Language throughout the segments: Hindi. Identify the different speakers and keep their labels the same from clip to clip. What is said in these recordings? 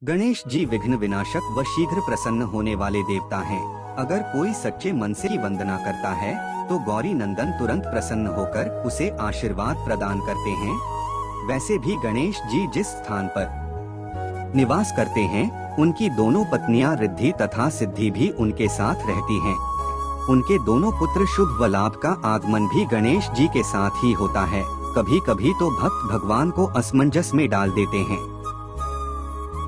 Speaker 1: गणेश जी विघ्न विनाशक व शीघ्र प्रसन्न होने वाले देवता हैं। अगर कोई सच्चे मन से ही वंदना करता है तो गौरी नंदन तुरंत प्रसन्न होकर उसे आशीर्वाद प्रदान करते हैं। वैसे भी गणेश जी जिस स्थान पर निवास करते हैं उनकी दोनों पत्नियां रिद्धि तथा सिद्धि भी उनके साथ रहती हैं। उनके दोनों पुत्र शुभ व लाभ का आगमन भी गणेश जी के साथ ही होता है। कभी कभी तो भक्त भगवान को असमंजस में डाल देते हैं।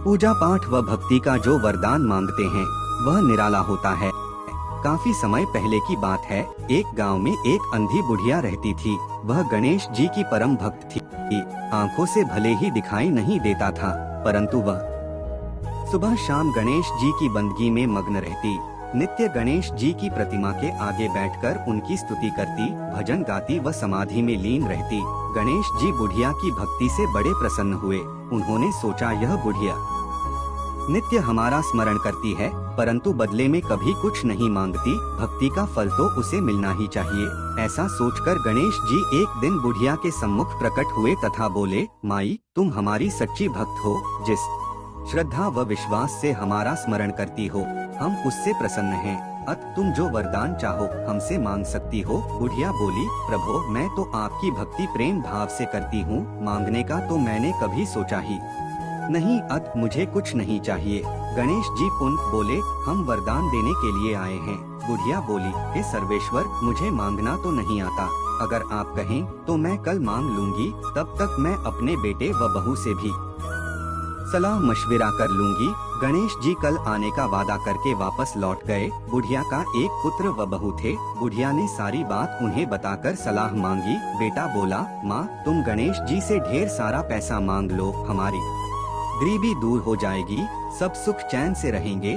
Speaker 1: पूजा पाठ व भक्ति का जो वरदान मांगते हैं वह निराला होता है। काफी समय पहले की बात है, एक गांव में एक अंधी बुढ़िया रहती थी। वह गणेश जी की परम भक्त थी। आंखों से भले ही दिखाई नहीं देता था, परंतु वह सुबह शाम गणेश जी की बंदगी में मग्न रहती। नित्य गणेश जी की प्रतिमा के आगे बैठकर उनकी स्तुति करती, भजन गाती व समाधि में लीन रहती। गणेश जी बुढ़िया की भक्ति से बड़े प्रसन्न हुए। उन्होंने सोचा, यह बुढ़िया नित्य हमारा स्मरण करती है परंतु बदले में कभी कुछ नहीं मांगती, भक्ति का फल तो उसे मिलना ही चाहिए। ऐसा सोचकर गणेश जी एक दिन बुढ़िया के सम्मुख प्रकट हुए तथा बोले, माई, तुम हमारी सच्ची भक्त हो। जिस श्रद्धा व विश्वास से हमारा स्मरण करती हो हम उससे प्रसन्न हैं। अत तुम जो वरदान चाहो हमसे मांग सकती हो। बुढ़िया बोली, प्रभु, मैं तो आपकी भक्ति प्रेम भाव से करती हूँ, मांगने का तो मैंने कभी सोचा ही नहीं। अत मुझे कुछ नहीं चाहिए। गणेश जी पुनः बोले, हम वरदान देने के लिए आए हैं। बुढ़िया बोली, हे सर्वेश्वर, मुझे मांगना तो नहीं आता। अगर आप कहें तो मैं कल मांग लूंगी, तब तक मैं अपने बेटे व बहू से भी सलाह मशविरा कर लूंगी। गणेश जी कल आने का वादा करके वापस लौट गए। बुढ़िया का एक पुत्र व बहू थे। बुढ़िया ने सारी बात उन्हें बताकर सलाह मांगी। बेटा बोला, माँ, तुम गणेश जी से ढेर सारा पैसा मांग लो, हमारी गरीबी दूर हो जाएगी, सब सुख चैन से रहेंगे।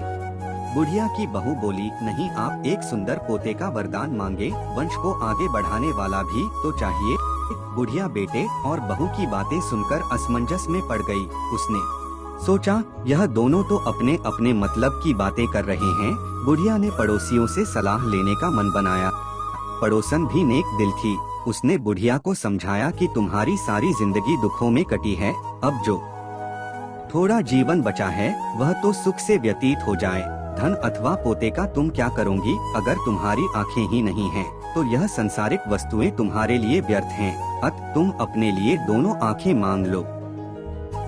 Speaker 1: बुढ़िया की बहू बोली, नहीं, आप एक सुंदर पोते का वरदान मांगे, वंश को आगे बढ़ाने वाला भी तो चाहिए। बुढ़िया बेटे और बहू की बातें सुनकर असमंजस में पड़ गई। उसने सोचा, यह दोनों तो अपने अपने मतलब की बातें कर रहे हैं। बुढ़िया ने पड़ोसियों से सलाह लेने का मन बनाया। पड़ोसन भी नेक दिल थी। उसने बुढ़िया को समझाया कि तुम्हारी सारी जिंदगी दुखों में कटी है, अब जो थोड़ा जीवन बचा है वह तो सुख से व्यतीत हो जाए। धन अथवा पोते का तुम क्या करोगी? अगर तुम्हारी आँखें ही नहीं हैं, तो यह संसारिक वस्तुएं तुम्हारे लिए व्यर्थ हैं। अत तुम अपने लिए दोनों आँखें मांग लो।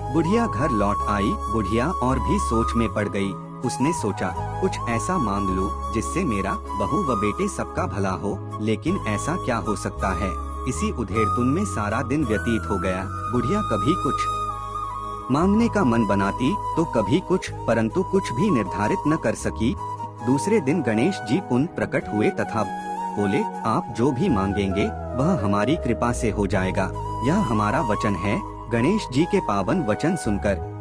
Speaker 1: बुढ़िया घर लौट आई। बुढ़िया और भी सोच में पड़ गई। उसने सोचा, कुछ ऐसा मांग लूं जिससे मेरा बहू व बेटे सबका भला हो, लेकिन ऐसा क्या हो सकता है? इसी उधेड़पुन में सारा दिन व्यतीत हो गया। बुढ़िया कभी कुछ मांगने का मन बनाती तो कभी कुछ, परंतु कुछ भी निर्धारित न कर सकी। दूसरे दिन गणेश जी पुनः प्रकट हुए तथा बोले, आप जो भी मांगेंगे वह हमारी कृपा से हो जाएगा, यह हमारा वचन है। गणेश जी के पावन वचन सुनकर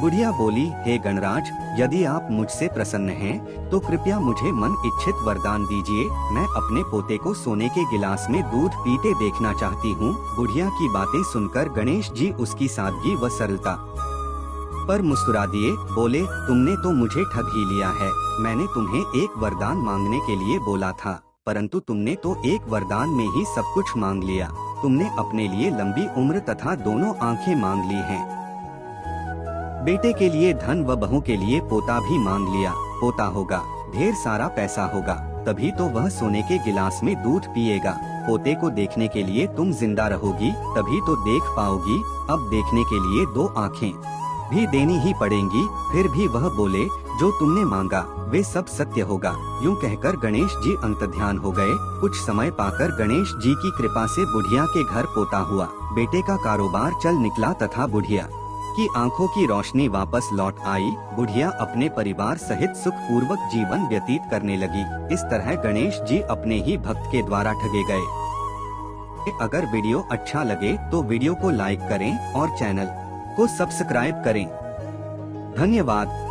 Speaker 1: बुढ़िया बोली, हे गणराज, यदि आप मुझसे प्रसन्न हैं, तो कृपया मुझे मन इच्छित वरदान दीजिए। मैं अपने पोते को सोने के गिलास में दूध पीते देखना चाहती हूँ। बुढ़िया की बातें सुनकर गणेश जी उसकी सादगी व सरलता पर मुस्कुरा दिए। बोले, तुमने तो मुझे ठग ही लिया है। मैंने तुम्हें एक वरदान मांगने के लिए बोला था, परंतु तुमने तो एक वरदान में ही सब कुछ मांग लिया। तुमने अपने लिए लंबी उम्र तथा दोनों आँखें मांग ली हैं। बेटे के लिए धन व बहू के लिए पोता भी मांग लिया। पोता होगा, ढेर सारा पैसा होगा, तभी तो वह सोने के गिलास में दूध पिएगा। पोते को देखने के लिए तुम जिंदा रहोगी, तभी तो देख पाओगी। अब देखने के लिए दो आँखें भी देनी ही पड़ेंगी। फिर भी वह बोले, जो तुमने मांगा वे सब सत्य होगा। यूं कहकर गणेश जी अंतर्ध्यान हो गए। कुछ समय पाकर गणेश जी की कृपा से बुढ़िया के घर पोता हुआ। बेटे का कारोबार चल निकला तथा बुढ़िया की आंखों की रोशनी वापस लौट आई। बुढ़िया अपने परिवार सहित सुख पूर्वक जीवन व्यतीत करने लगी। इस तरह गणेश जी अपने ही भक्त के द्वारा ठगे गए। अगर वीडियो अच्छा लगे तो वीडियो को लाइक करें और चैनल को सब्सक्राइब करें। धन्यवाद।